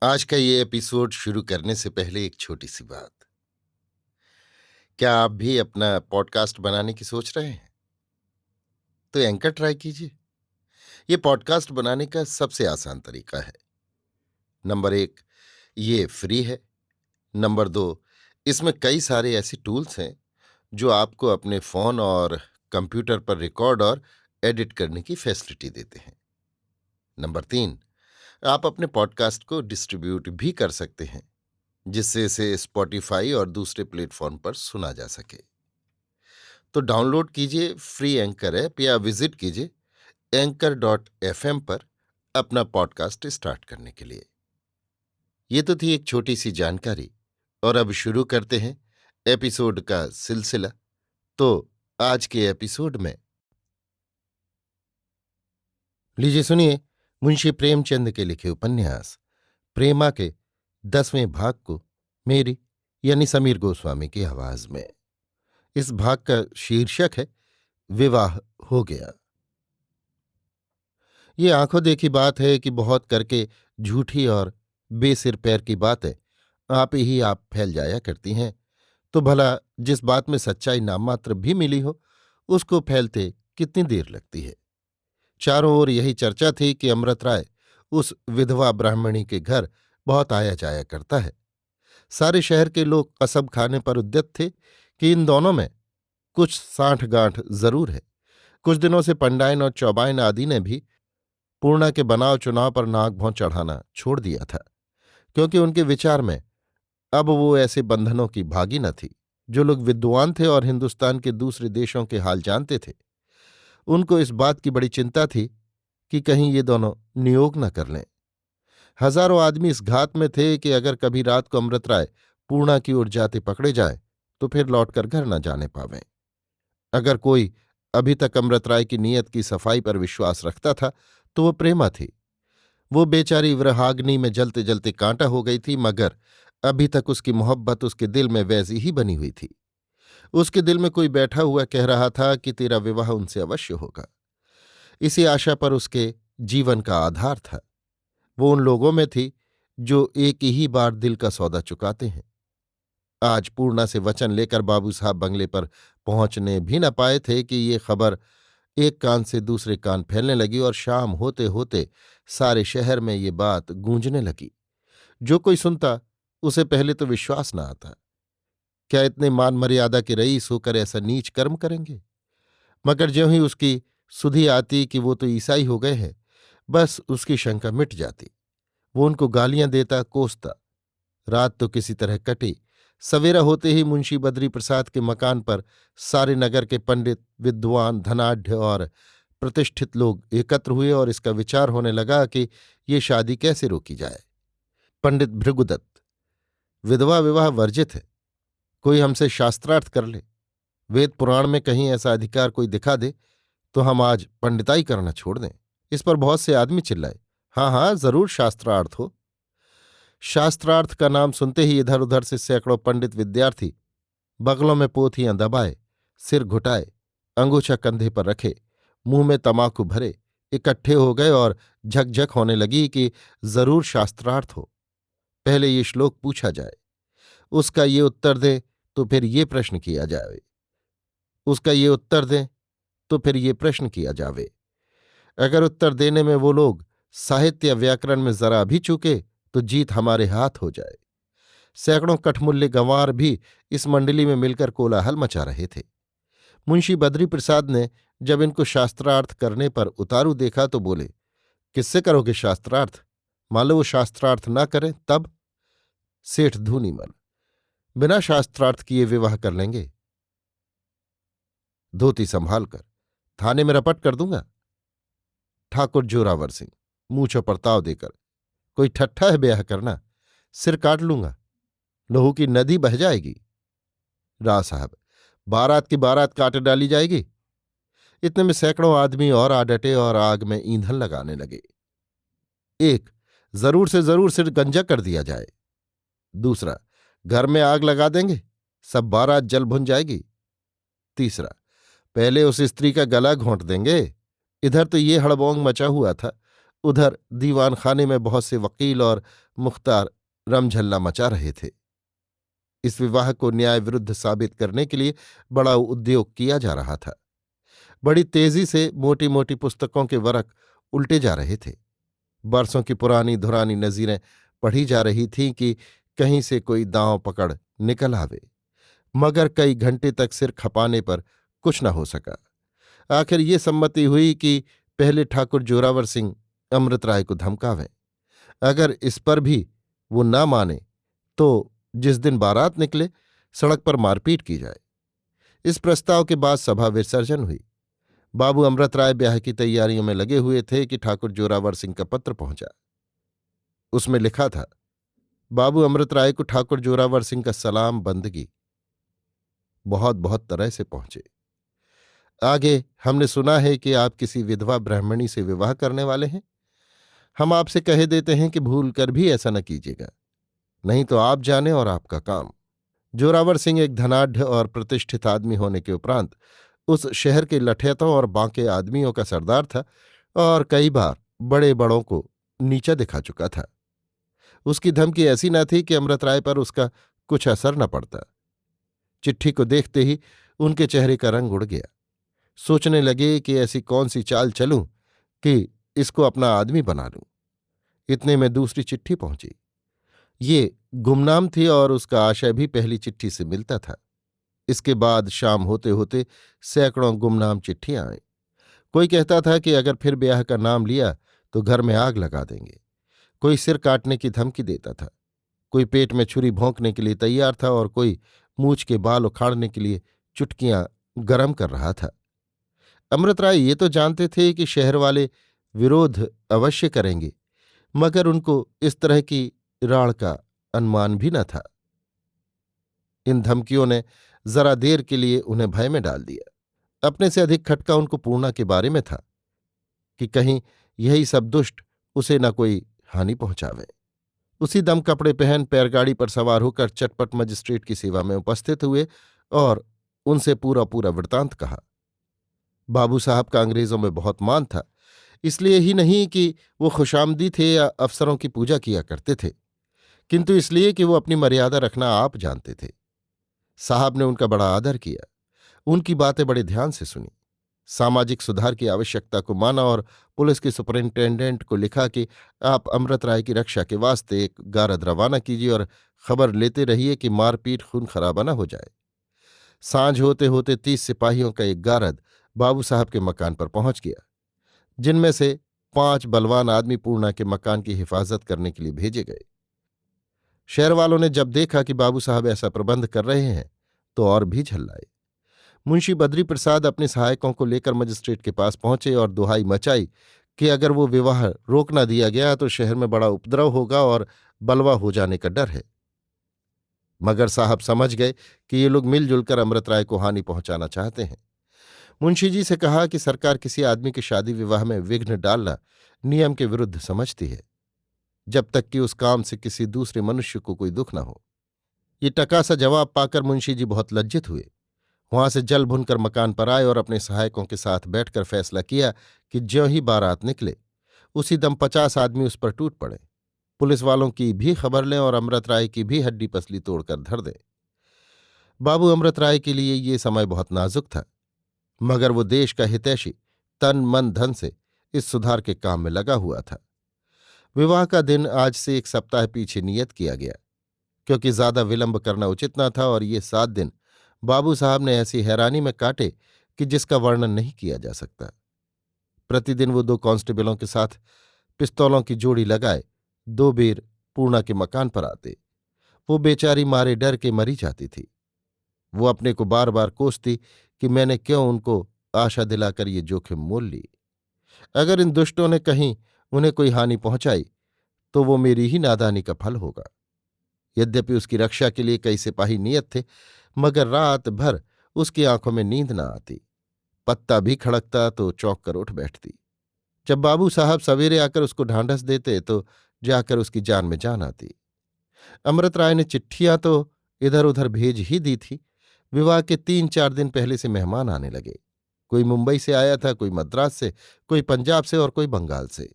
आज का ये एपिसोड शुरू करने से पहले एक छोटी सी बात। क्या आप भी अपना पॉडकास्ट बनाने की सोच रहे हैं? तो एंकर ट्राई कीजिए। ये पॉडकास्ट बनाने का सबसे आसान तरीका है। नंबर 1, ये फ्री है। नंबर 2, इसमें कई सारे ऐसे टूल्स हैं जो आपको अपने फोन और कंप्यूटर पर रिकॉर्ड और एडिट करने की फैसिलिटी देते हैं। नंबर 3, आप अपने पॉडकास्ट को डिस्ट्रीब्यूट भी कर सकते हैं, जिससे इसे स्पॉटिफाई और दूसरे प्लेटफॉर्म पर सुना जा सके। तो डाउनलोड कीजिए फ्री एंकर ऐप या विजिट कीजिए anchor.fm पर अपना पॉडकास्ट स्टार्ट करने के लिए। ये तो थी एक छोटी सी जानकारी, और अब शुरू करते हैं एपिसोड का सिलसिला। तो आज के एपिसोड में लीजिए सुनिए मुंशी प्रेमचंद के लिखे उपन्यास प्रेमा के 10वें भाग को मेरी यानी समीर गोस्वामी की आवाज में। इस भाग का शीर्षक है विवाह हो गया। ये आंखों देखी बात है कि बहुत करके झूठी और बेसिर पैर की बातें आप फैल जाया करती हैं। तो भला जिस बात में सच्चाई नाममात्र भी मिली हो, उसको फैलते कितनी देर लगती है। चारों ओर यही चर्चा थी कि अमृत राय उस विधवा ब्राह्मणी के घर बहुत आया जाया करता है। सारे शहर के लोग कसम खाने पर उद्यत थे कि इन दोनों में कुछ साठगांठ जरूर है। कुछ दिनों से पंडाइन और चौबाइन आदि ने भी पूर्णा के बनाव चुनाव पर नाक भौं चढ़ाना छोड़ दिया था, क्योंकि उनके विचार में अब वो ऐसे बंधनों की भागी न थी। जो लोग विद्वान थे और हिंदुस्तान के दूसरे देशों के हाल जानते थे, उनको इस बात की बड़ी चिंता थी कि कहीं ये दोनों नियोग न कर लें। हजारों आदमी इस घात में थे कि अगर कभी रात को अमृत राय पूर्णा की ओर जाते पकड़े जाएं तो फिर लौटकर घर न जाने पावें। अगर कोई अभी तक अमृत राय की नीयत की सफाई पर विश्वास रखता था तो वो प्रेमा थी। वो बेचारी विरहाग्नि में जलते जलते कांटा हो गई थी, मगर अभी तक उसकी मोहब्बत उसके दिल में वैसी ही बनी हुई थी। उसके दिल में कोई बैठा हुआ कह रहा था कि तेरा विवाह उनसे अवश्य होगा। इसी आशा पर उसके जीवन का आधार था। वो उन लोगों में थी जो एक ही बार दिल का सौदा चुकाते हैं। आज पूर्णा से वचन लेकर बाबू साहब बंगले पर पहुंचने भी न पाए थे कि ये खबर एक कान से दूसरे कान फैलने लगी और शाम होते होते सारे शहर में ये बात गूंजने लगी। जो कोई सुनता उसे पहले तो विश्वास न आता। क्या इतने मान मर्यादा के रईस होकर ऐसा नीच कर्म करेंगे? मगर ज्यों ही उसकी सुधि आती कि वो तो ईसाई हो गए हैं, बस उसकी शंका मिट जाती। वो उनको गालियां देता, कोसता। रात तो किसी तरह कटी। सवेरा होते ही मुंशी बद्री प्रसाद के मकान पर सारे नगर के पंडित, विद्वान, धनाढ्य और प्रतिष्ठित लोग एकत्र हुए और इसका विचार होने लगा कि ये शादी कैसे रोकी जाए। पंडित भृगुदत्त: विधवा विवाह वर्जित है। कोई हमसे शास्त्रार्थ कर ले। वेद पुराण में कहीं ऐसा अधिकार कोई दिखा दे तो हम आज पंडिताई करना छोड़ दें। इस पर बहुत से आदमी चिल्लाए, हाँ हाँ, जरूर शास्त्रार्थ हो। शास्त्रार्थ का नाम सुनते ही इधर उधर से सैकड़ों पंडित विद्यार्थी बगलों में पोथियां दबाए, सिर घुटाए, अंगूछा कंधे पर रखे, मुंह में तमाकू भरे इकट्ठे हो गए और झकझक होने लगी कि जरूर शास्त्रार्थ हो। पहले ये श्लोक पूछा जाए, उसका ये उत्तर दें तो फिर ये प्रश्न किया जाए, उसका ये उत्तर दें तो फिर ये प्रश्न किया जावे। अगर उत्तर देने में वो लोग साहित्य या व्याकरण में जरा भी चूके तो जीत हमारे हाथ हो जाए। सैकड़ों कठमुल्ले गंवार भी इस मंडली में मिलकर कोलाहल मचा रहे थे। मुंशी बद्री प्रसाद ने जब इनको शास्त्रार्थ करने पर उतारू देखा तो बोले, किससे करोगे शास्त्रार्थ? मान लो वो शास्त्रार्थ ना करें तब? सेठ धूनीमल: बिना शास्त्रार्थ किए विवाह कर लेंगे। धोती संभाल कर थाने में रपट कर दूंगा। ठाकुर जोरावर सिंह मूंछों पर ताव देकर: कोई ठट्ठा है ब्याह करना? सिर काट लूंगा, लहू की नदी बह जाएगी। राव साहब: बारात की बारात काट डाली जाएगी। इतने में सैकड़ों आदमी और आ डटे और आग में ईंधन लगाने लगे। एक, जरूर से जरूर सिर गंजा कर दिया जाए। दूसरा, घर में आग लगा देंगे, सब बारात जल भुन जाएगी। तीसरा, पहले उस स्त्री का गला घोंट देंगे। इधर तो ये हड़बोंग मचा हुआ था, उधर दीवान खाने में बहुत से वकील और मुख्तार रमझल्ला मचा रहे थे। इस विवाह को न्याय विरुद्ध साबित करने के लिए बड़ा उद्योग किया जा रहा था। बड़ी तेजी से मोटी मोटी पुस्तकों के वरक उल्टे जा रहे थे। बरसों की पुरानी धुरानी नजीरें पढ़ी जा रही थीं कि कहीं से कोई दांव पकड़ निकल आवे, मगर कई घंटे तक सिर खपाने पर कुछ न हो सका। आखिर ये सम्मति हुई कि पहले ठाकुर जोरावर सिंह अमृत राय को धमकावें। अगर इस पर भी वो न माने तो जिस दिन बारात निकले सड़क पर मारपीट की जाए। इस प्रस्ताव के बाद सभा विसर्जन हुई। बाबू अमृत राय ब्याह की तैयारियों में लगे हुए थे कि ठाकुर जोरावर सिंह का पत्र पहुंचा। उसमें लिखा था, बाबू अमृत राय को ठाकुर जोरावर सिंह का सलाम बंदगी। बहुत बहुत तरह से पहुंचे। आगे हमने सुना है कि आप किसी विधवा ब्राह्मणी से विवाह करने वाले हैं। हम आपसे कहे देते हैं कि भूल कर भी ऐसा न कीजिएगा, नहीं तो आप जाने और आपका काम। जोरावर सिंह एक धनाढ्य और प्रतिष्ठित आदमी होने के उपरांत उस शहर के लठैतों और बांके आदमियों का सरदार था और कई बार बड़े बड़ों को नीचा दिखा चुका था। उसकी धमकी ऐसी न थी कि अमृत राय पर उसका कुछ असर न पड़ता। चिट्ठी को देखते ही उनके चेहरे का रंग उड़ गया। सोचने लगे कि ऐसी कौन सी चाल चलूं कि इसको अपना आदमी बना लूं। इतने में दूसरी चिट्ठी पहुंची। ये गुमनाम थी और उसका आशय भी पहली चिट्ठी से मिलता था। इसके बाद शाम होते होते सैकड़ों गुमनाम चिट्ठियां आईं। कोई कहता था कि अगर फिर ब्याह का नाम लिया तो घर में आग लगा देंगे। कोई सिर काटने की धमकी देता था। कोई पेट में छुरी भोंकने के लिए तैयार था और कोई मूछ के बाल उखाड़ने के लिए चुटकियां गरम कर रहा था। अमृत राय ये तो जानते थे कि शहर वाले विरोध अवश्य करेंगे, मगर उनको इस तरह की राड़ का अनुमान भी न था। इन धमकियों ने जरा देर के लिए उन्हें भय में डाल दिया। अपने से अधिक खटका उनको पूर्णा के बारे में था कि कहीं यही सब दुष्ट उसे न कोई हानि पहुंचावे। उसी दम कपड़े पहन पैरगाड़ी पर सवार होकर चटपट मजिस्ट्रेट की सेवा में उपस्थित हुए और उनसे पूरा पूरा वृतांत कहा। बाबू साहब का अंग्रेजों में बहुत मान था, इसलिए ही नहीं कि वो खुशामदी थे या अफसरों की पूजा किया करते थे, किंतु इसलिए कि वो अपनी मर्यादा रखना आप जानते थे। साहब ने उनका बड़ा आदर किया, उनकी बातें बड़े ध्यान से सुनी, सामाजिक सुधार की आवश्यकता को माना और पुलिस के सुपरिंटेंडेंट को लिखा कि आप अमृत राय की रक्षा के वास्ते एक गारद रवाना कीजिए और खबर लेते रहिए कि मारपीट खून खराबा न हो जाए। सांझ होते होते 30 सिपाहियों का एक गारद बाबू साहब के मकान पर पहुंच गया, जिनमें से 5 बलवान आदमी पूर्णा के मकान की हिफाजत करने के लिए भेजे गए। शहर वालों ने जब देखा कि बाबू साहब ऐसा प्रबंध कर रहे हैं तो और भी झल्लाए। मुंशी बद्री प्रसाद अपने सहायकों को लेकर मजिस्ट्रेट के पास पहुंचे और दुहाई मचाई कि अगर वो विवाह रोक न दिया गया तो शहर में बड़ा उपद्रव होगा और बलवा हो जाने का डर है। मगर साहब समझ गए कि ये लोग मिलजुल कर अमृत राय को हानि पहुंचाना चाहते हैं। मुंशी जी से कहा कि सरकार किसी आदमी के शादी विवाह में विघ्न डालना नियम के विरुद्ध समझती है, जब तक कि उस काम से किसी दूसरे मनुष्य को कोई दुख न हो। ये टका सा जवाब पाकर मुंशी जी बहुत लज्जित हुए। वहां से जल भुनकर मकान पर आए और अपने सहायकों के साथ बैठकर फैसला किया कि ज्यों ही बारात निकले उसी दम 50 आदमी उस पर टूट पड़े, पुलिस वालों की भी खबर लें और अमृत राय की भी हड्डी पसली तोड़कर धर दें। बाबू अमृत राय के लिए ये समय बहुत नाजुक था, मगर वो देश का हितैषी तन मन धन से इस सुधार के काम में लगा हुआ था। विवाह का दिन आज से 1 सप्ताह पीछे नियत किया गया, क्योंकि ज्यादा विलंब करना उचित न था और ये 7 दिन बाबू साहब ने ऐसी हैरानी में काटे कि जिसका वर्णन नहीं किया जा सकता। प्रतिदिन वो 2 कांस्टेबलों के साथ पिस्तौलों की जोड़ी लगाए 2 बेर पूर्णा के मकान पर आते। वो बेचारी मारे डर के मरी जाती थी। वो अपने को बार बार कोसती कि मैंने क्यों उनको आशा दिलाकर ये जोखिम मोल ली। अगर इन दुष्टों ने कहीं उन्हें कोई हानि पहुंचाई तो वो मेरी ही नादानी का फल होगा। यद्यपि उसकी रक्षा के लिए कई सिपाही नियत थे, मगर रात भर उसकी आंखों में नींद न आती। पत्ता भी खड़कता तो चौंक कर उठ बैठती। जब बाबू साहब सवेरे आकर उसको ढांढस देते तो जाकर उसकी जान में जान आती। अमृत राय ने चिट्ठियां तो इधर उधर भेज ही दी थी। विवाह के 3-4 दिन पहले से मेहमान आने लगे। कोई मुंबई से आया था, कोई मद्रास से, कोई पंजाब से और कोई बंगाल से।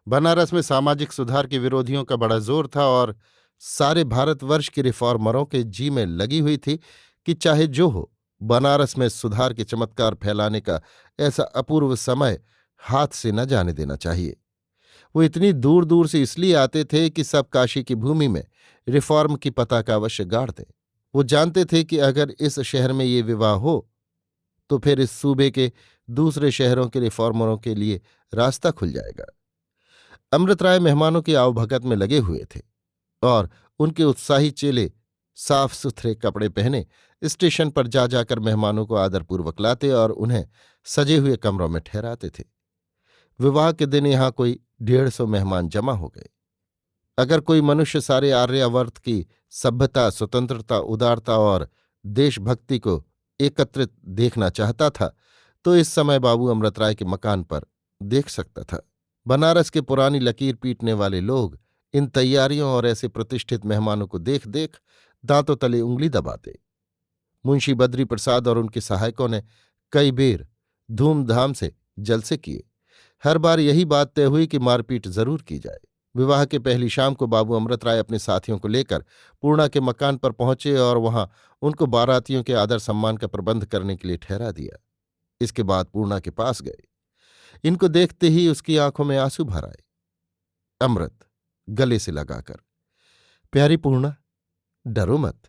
बनारस में सामाजिक सुधार के विरोधियों का बड़ा जोर था और सारे भारतवर्ष के रिफॉर्मरों के जी में लगी हुई थी कि चाहे जो हो, बनारस में सुधार के चमत्कार फैलाने का ऐसा अपूर्व समय हाथ से न जाने देना चाहिए। वो इतनी दूर दूर से इसलिए आते थे कि सब काशी की भूमि में रिफॉर्म की पताका अवश्य गाड़ दें। वो जानते थे कि अगर इस शहर में ये विवाह हो तो फिर इस सूबे के दूसरे शहरों के रिफॉर्मरों के लिए रास्ता खुल जाएगा। अमृत राय मेहमानों की आवभगत में लगे हुए थे और उनके उत्साही चेले साफ सुथरे कपड़े पहने स्टेशन पर जा जाकर मेहमानों को आदरपूर्वक लाते और उन्हें सजे हुए कमरों में ठहराते थे। विवाह के दिन यहां कोई 150 मेहमान जमा हो गए। अगर कोई मनुष्य सारे आर्यावर्त की सभ्यता, स्वतंत्रता, उदारता और देशभक्ति को एकत्रित देखना चाहता था तो इस समय बाबू अमृत राय के मकान पर देख सकता था। बनारस के पुरानी लकीर पीटने वाले लोग इन तैयारियों और ऐसे प्रतिष्ठित मेहमानों को देख देख दांतों तले उंगली दबाते। मुंशी बद्री प्रसाद और उनके सहायकों ने कई बेर धूमधाम से जलसे किए। हर बार यही बात तय हुई कि मारपीट जरूर की जाए। विवाह के पहली शाम को बाबू अमृत राय अपने साथियों को लेकर पूर्णा के मकान पर पहुंचे और वहां उनको बारातियों के आदर सम्मान का प्रबंध करने के लिए ठहरा दिया। इसके बाद पूर्णा के पास गए। इनको देखते ही उसकी आंखों में आंसू भर आए। अमृत गले से लगाकर, प्यारी पूर्णा, डरो मत।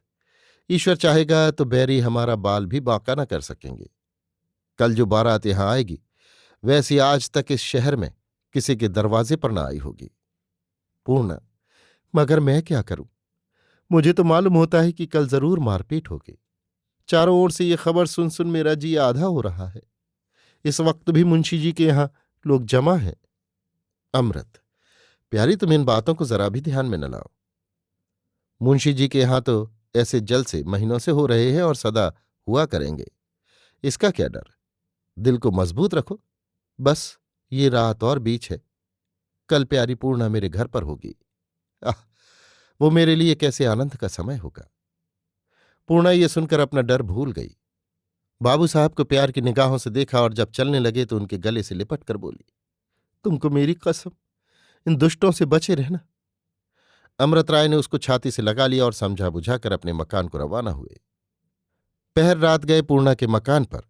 ईश्वर चाहेगा तो बैरी हमारा बाल भी बांका न कर सकेंगे। कल जो बारात यहां आएगी वैसी आज तक इस शहर में किसी के दरवाजे पर न आई होगी। पूर्णा, मगर मैं क्या करूं? मुझे तो मालूम होता है कि कल जरूर मारपीट होगी। चारों ओर से ये खबर सुन सुन मेरा जी आधा हो रहा है। इस वक्त भी मुंशी जी के यहां लोग जमा हैं। अमृत, प्यारी, तुम इन बातों को जरा भी ध्यान में न लाओ। मुंशी जी के यहां तो ऐसे जलसे महीनों से हो रहे हैं और सदा हुआ करेंगे। इसका क्या डर? दिल को मजबूत रखो। बस ये रात और बीच है। कल प्यारी पूर्णा मेरे घर पर होगी। आह, वो मेरे लिए कैसे आनंद का समय होगा। पूर्णा ये सुनकर अपना डर भूल गई। बाबू साहब को प्यार की निगाहों से देखा और जब चलने लगे तो उनके गले से लिपट कर बोली, तुमको मेरी कसम, इन दुष्टों से बचे रहना। अमृत राय ने उसको छाती से लगा लिया और समझा बुझाकर अपने मकान को रवाना हुए। पहर रात गए पूर्णा के मकान पर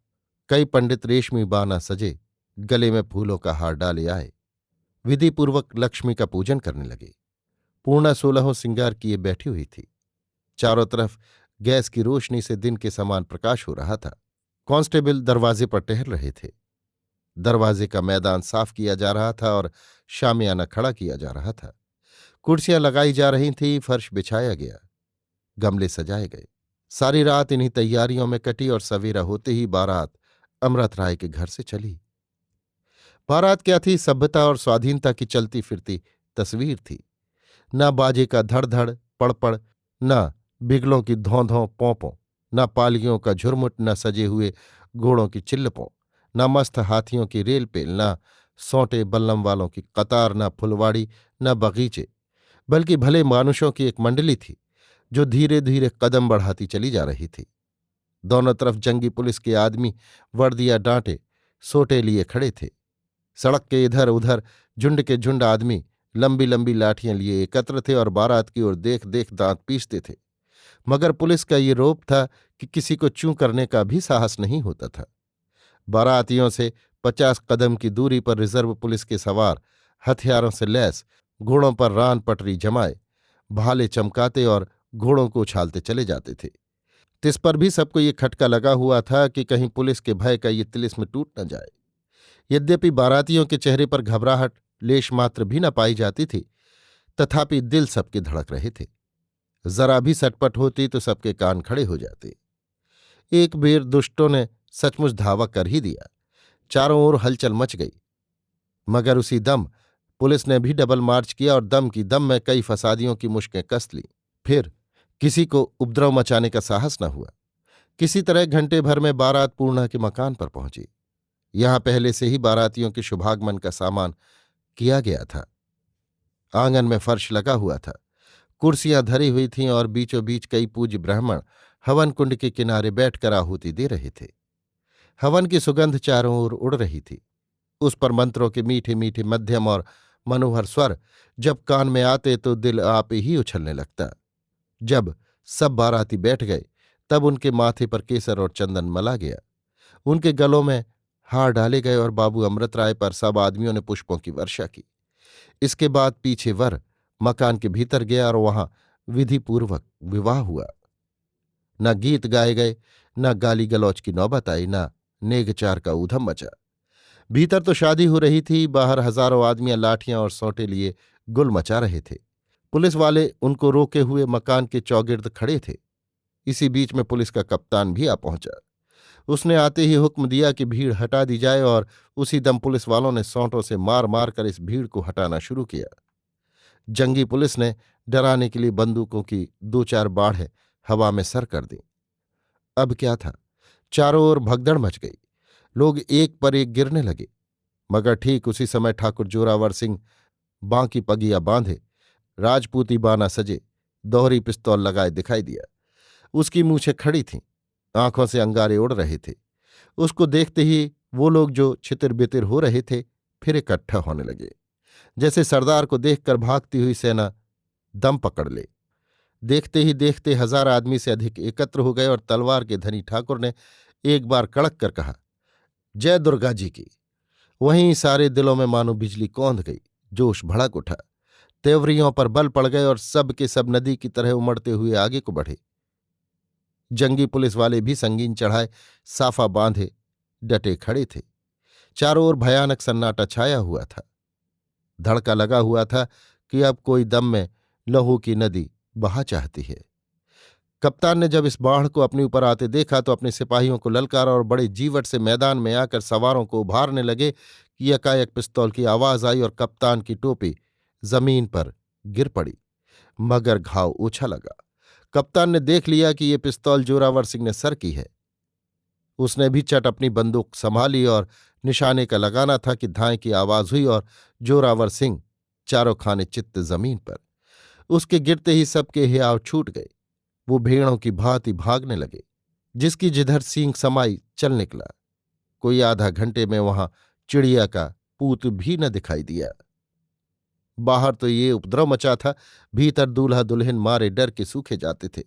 कई पंडित रेशमी बाना सजे गले में फूलों का हार डाले आए। विधिपूर्वक लक्ष्मी का पूजन करने लगे। पूर्णा 16 सिंगार किए बैठी हुई थी। चारों तरफ गैस की रोशनी से दिन के समान प्रकाश हो रहा था। कांस्टेबल दरवाजे पर टहल रहे थे। दरवाजे का मैदान साफ किया जा रहा था और शामियाना खड़ा किया जा रहा था। कुर्सियां लगाई जा रही थीं, फर्श बिछाया गया, गमले सजाए गए। सारी रात इन्हीं तैयारियों में कटी और सवेरा होते ही बारात अमृत राय के घर से चली। बारात क्या थी, सभ्यता और स्वाधीनता की चलती फिरती तस्वीर थी। न बाजे का धड़-धड़ पड़पड़, न बिगलों की धौं-धौं पोंपों, न पालियों का झुरमुट, न सजे हुए घोड़ों की चिल्लपों, न मस्त हाथियों की रेलपेल, न सौंटे बल्लम वालों की कतार, न फुलवाड़ी, न बगीचे, बल्कि भले मानुषों की एक मंडली थी जो धीरे धीरे कदम बढ़ाती चली जा रही थी। दोनों तरफ जंगी पुलिस के आदमी वर्दियां डांटे सोटे लिए खड़े थे। सड़क के इधर उधर झुंड के झुंड आदमी लंबी लंबी लाठियां लिए एकत्र थे और बारात की ओर देख देख दांत पीसते थे। मगर पुलिस का ये रोब था कि किसी को चूं करने का भी साहस नहीं होता था। बारातियों से 50 कदम की दूरी पर रिजर्व पुलिस के सवार हथियारों से लैस घोड़ों पर रान पटरी जमाए भाले चमकाते और घोड़ों को उछालते चले जाते थे। तिस पर भी सबको ये खटका लगा हुआ था कि कहीं पुलिस के भय का ये तिलिस्म टूट न जाए। यद्यपि बारातियों के चेहरे पर घबराहट लेश मात्र भी न पाई जाती थी, तथापि दिल सबके धड़क रहे थे। जरा भी सटपट होती तो सबके कान खड़े हो जाते। एक बेर दुष्टों ने सचमुच धावा कर ही दिया। चारों ओर हलचल मच गई। मगर उसी दम पुलिस ने भी डबल मार्च किया और दम की दम में कई फसादियों की मुश्कें कस लीं। फिर किसी को उपद्रव मचाने का साहस न हुआ। किसी तरह घंटे भर में बारात पूर्णा के मकान पर पहुंची। यहां पहले से ही बारातियों के शुभागमन का सामान किया गया था। आंगन में फर्श लगा हुआ था, कुर्सियां धरी हुई थीं और बीचों बीच कई पूज्य ब्राह्मण हवन कुंड के किनारे बैठकर आहुति दे रहे थे। हवन की सुगंध चारों ओर उड़ रही थी। उस पर मंत्रों के मीठे मीठे मध्यम और मनोहर स्वर जब कान में आते तो दिल आप ही उछलने लगता। जब सब बाराती बैठ गए तब उनके माथे पर केसर और चंदन मला गया, उनके गलों में हार डाले गए और बाबू अमृत राय पर सब आदमियों ने पुष्पों की वर्षा की। इसके बाद पीछे वर मकान के भीतर गया और वहां विधिपूर्वक विवाह हुआ। न गीत गाए गए, न गाली गलौज की नौबत आई, न नेगचार का ऊधम मचा। भीतर तो शादी हो रही थी, बाहर हजारों आदमियां लाठियां और सौंटे लिए गुल मचा रहे थे। पुलिस वाले उनको रोके हुए मकान के चौगिर्द खड़े थे। इसी बीच में पुलिस का कप्तान भी आ पहुंचा। उसने आते ही हुक्म दिया कि भीड़ हटा दी जाए और उसी दम पुलिस वालों ने सौंटों से मार मार कर इस भीड़ को हटाना शुरू किया। जंगी पुलिस ने डराने के लिए बंदूकों की 2-4 बाढ़ें हवा में सर कर दी। अब क्या था, चारों ओर भगदड़ मच गई, लोग एक पर एक गिरने लगे। मगर ठीक उसी समय ठाकुर जोरावर सिंह बांकी पगिया बांधे, राजपूती बाना सजे, दोहरी पिस्तौल लगाए दिखाई दिया। उसकी मूछें खड़ी थीं, आंखों से अंगारे उड़ रहे थे। उसको देखते ही वो लोग जो छितिर बितिर हो रहे थे फिर इकट्ठा होने लगे, जैसे सरदार को देखकर भागती हुई सेना दम पकड़ ले। देखते ही देखते 1000 आदमी से अधिक एकत्र हो गए और तलवार के धनी ठाकुर ने एक बार कड़क कर कहा, जय दुर्गा जी की। वहीं सारे दिलों में मानो बिजली कौंध गई, जोश भड़क उठा, तेवरियों पर बल पड़ गए और सब के सब नदी की तरह उमड़ते हुए आगे को बढ़े। जंगी पुलिस वाले भी संगीन चढ़ाए साफा बांधे डटे खड़े थे। चारों ओर भयानक सन्नाटा छाया हुआ था। धड़का लगा हुआ था कि अब कोई दम में लहू की नदी बहा चाहती है। कप्तान ने जब इस बाढ़ को अपने ऊपर आते देखा तो अपने सिपाहियों को ललकारा और बड़े जीवट से मैदान में आकर सवारों को उभारने लगे कि एकाएक पिस्तौल की आवाज आई और कप्तान की टोपी जमीन पर गिर पड़ी, मगर घाव ओछा लगा। कप्तान ने देख लिया कि ये पिस्तौल जोरावर सिंह ने सर की है। उसने भी चट अपनी बंदूक संभाली और निशाने का लगाना था कि धाए की आवाज हुई और जोरावर सिंह चारों खाने चित्त जमीन पर। उसके गिरते ही सबके हियाव छूट गए। वो भेड़ों की भांति भागने लगे, जिसकी जिधर सींग समाई चल निकला। कोई आधा घंटे में वहां चिड़िया का पूत भी न दिखाई दिया। बाहर तो ये उपद्रव मचा था, भीतर दूल्हा दुल्हन मारे डर के सूखे जाते थे।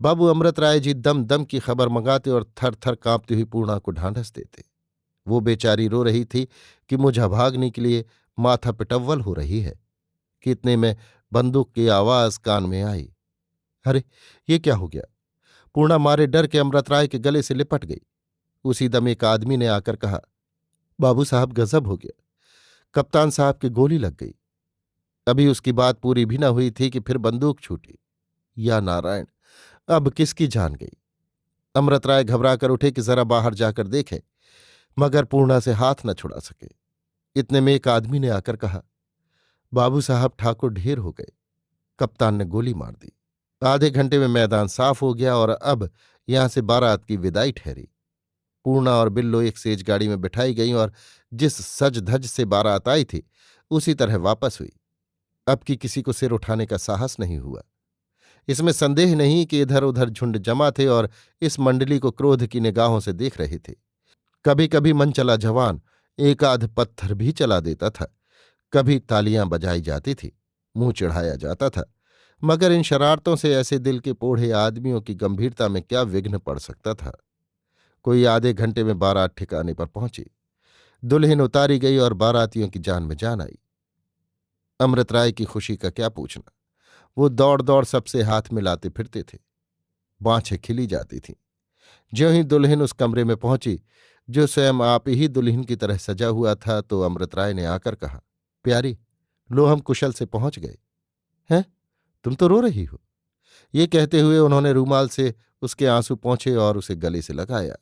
बाबू अमृत राय जी दम दम की खबर मंगाते और थर थर कांपती हुई पूर्णा को ढांढस देते। वो बेचारी रो रही थी कि मुझे भागने के लिए माथा पिटव्वल हो रही है कि इतने में बंदूक की आवाज कान में आई। अरे ये क्या हो गया? पूर्णा मारे डर के अमृत राय के गले से लिपट गई। उसी दम एक आदमी ने आकर कहा, बाबू साहब गजब हो गया, कप्तान साहब की गोली लग गई। अभी उसकी बात पूरी भी न हुई थी कि फिर बंदूक छूटी। या नारायण, अब किसकी जान गई? अमृत राय घबरा कर उठे कि जरा बाहर जाकर देखें, मगर पूर्णा से हाथ न छुड़ा सके। इतने में एक आदमी ने आकर कहा, बाबू साहब ठाकुर ढेर हो गए, कप्तान ने गोली मार दी। आधे घंटे में मैदान साफ हो गया और अब यहां से बारात की विदाई ठहरी। पूर्णा और बिल्लो एक सेज गाड़ी में बिठाई गईं और जिस सज धज से बारात आई थी उसी तरह वापस हुई। अब की किसी को सिर उठाने का साहस नहीं हुआ। इसमें संदेह नहीं कि इधर उधर झुंड जमा थे और इस मंडली को क्रोध की निगाहों से देख रहे थे। कभी कभी मन चला जवान एक आध पत्थर भी चला देता था, कभी तालियां बजाई जाती थी, मुंह चढ़ाया जाता था, मगर इन शरारतों से ऐसे दिल के पोढ़े आदमियों की गंभीरता में क्या विघ्न पड़ सकता था। कोई आधे घंटे में बारात ठिकाने पर पहुंची। दुल्हन उतारी गई और बारातियों की जान में जान आई। अमृत राय की खुशी का क्या पूछना। वो दौड़ दौड़ सबसे हाथ मिलाते फिरते थे, बाँछें खिली जाती थीं। ज्यों ही दुल्हन उस कमरे में पहुंची जो स्वयं आप ही दुल्हन की तरह सजा हुआ था, तो अमृत राय ने आकर कहा, प्यारी, लो हम कुशल से पहुंच गए। हैं, तुम तो रो रही हो। ये कहते हुए उन्होंने रूमाल से उसके आंसू पोंछे और उसे गले से लगाया।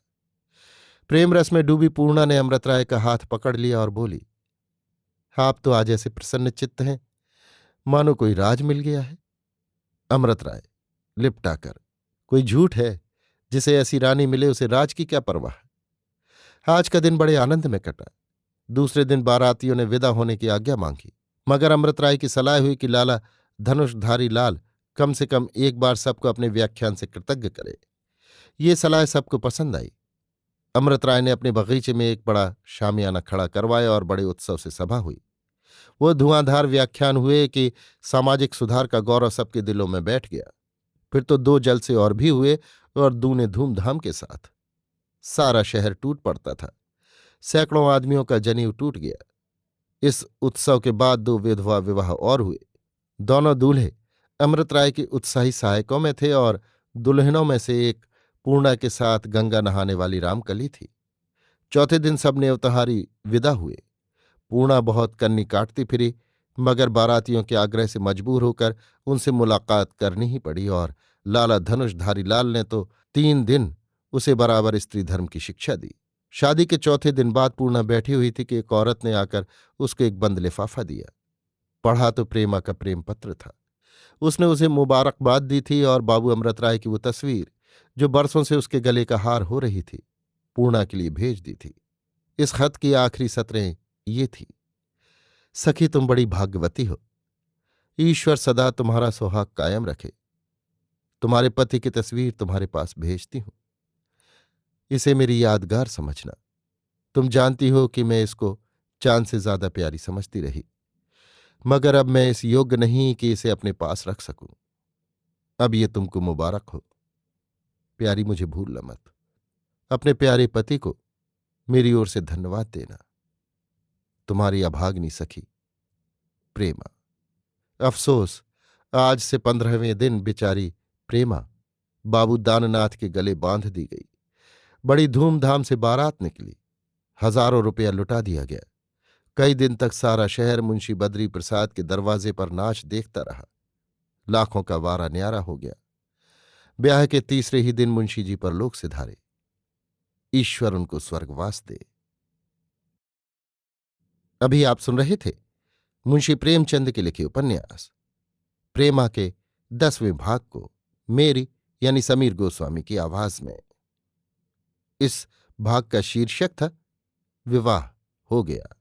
प्रेम रस में डूबी पूर्णा ने अमृत राय का हाथ पकड़ लिया और बोली, आप तो आज ऐसे प्रसन्न चित्त हैं मानो कोई राज मिल गया है। अमृत राय लिपटाकर, कोई झूठ है? जिसे ऐसी रानी मिले उसे राज की क्या परवाह है। आज का दिन बड़े आनंद में कटा। दूसरे दिन बारातियों ने विदा होने की आज्ञा मांगी, मगर अमृत राय की सलाह हुई कि लाला धनुषधारी लाल कम से कम एक बार सबको अपने व्याख्यान से कृतज्ञ करे। ये सलाह सबको पसंद आई। अमृत राय ने अपने बगीचे में एक बड़ा शामियाना खड़ा करवाया और बड़े उत्सव से सभा हुई। वो धुआंधार व्याख्यान हुए कि सामाजिक सुधार का गौरव सबके दिलों में बैठ गया। फिर तो 2 जलसे और भी हुए, और दूने धूमधाम के साथ। सारा शहर टूट पड़ता था। सैकड़ों आदमियों का जनेऊ टूट गया। इस उत्सव के बाद 2 विधवा विवाह और हुए। दोनों दूल्हे अमृत राय के उत्साही सहायकों में थे, और दुल्हनों में से एक पूर्णा के साथ गंगा नहाने वाली रामकली थी। चौथे दिन सब नेवतहारी विदा हुए। पूर्णा बहुत कन्नी काटती फिरी, मगर बारातियों के आग्रह से मजबूर होकर उनसे मुलाकात करनी ही पड़ी, और लाला धनुषधारी लाल ने तो 3 दिन उसे बराबर स्त्री धर्म की शिक्षा दी। शादी के चौथे दिन बाद पूर्णा बैठी हुई थी कि एक औरत ने आकर उसको एक बंद लिफाफा दिया। पढ़ा तो प्रेमा का प्रेम पत्र था। उसने उसे मुबारकबाद दी थी, और बाबू अमृत राय की वो तस्वीर, जो बरसों से उसके गले का हार हो रही थी, पूर्णा के लिए भेज दी थी। इस खत की आखिरी सतरें ये थी। सखी, तुम बड़ी भाग्यवती हो। ईश्वर सदा तुम्हारा सुहाग कायम रखे। तुम्हारे पति की तस्वीर तुम्हारे पास भेजती हूं। इसे मेरी यादगार समझना। तुम जानती हो कि मैं इसको चांद से ज्यादा प्यारी समझती रही, मगर अब मैं इस योग्य नहीं कि इसे अपने पास रख सकूं। अब ये तुमको मुबारक हो। प्यारी, मुझे भूलना मत। अपने प्यारे पति को मेरी ओर से धन्यवाद देना। तुम्हारी अभागिनी सखी प्रेमा। अफसोस, आज से 15वें दिन बेचारी प्रेमा बाबू दाननाथ के गले बांध दी गई। बड़ी धूमधाम से बारात निकली। हजारों रुपया लुटा दिया गया। कई दिन तक सारा शहर मुंशी बद्री प्रसाद के दरवाजे पर नाच देखता रहा। लाखों का वारा न्यारा हो गया। ब्याह के तीसरे ही दिन मुंशी जी पर लोग सिधारे। ईश्वर उनको स्वर्गवास दे। अभी आप सुन रहे थे मुंशी प्रेमचंद के लिखे उपन्यास प्रेमा के 10वें भाग को मेरी यानी समीर गोस्वामी की आवाज में। इस भाग का शीर्षक था विवाह हो गया।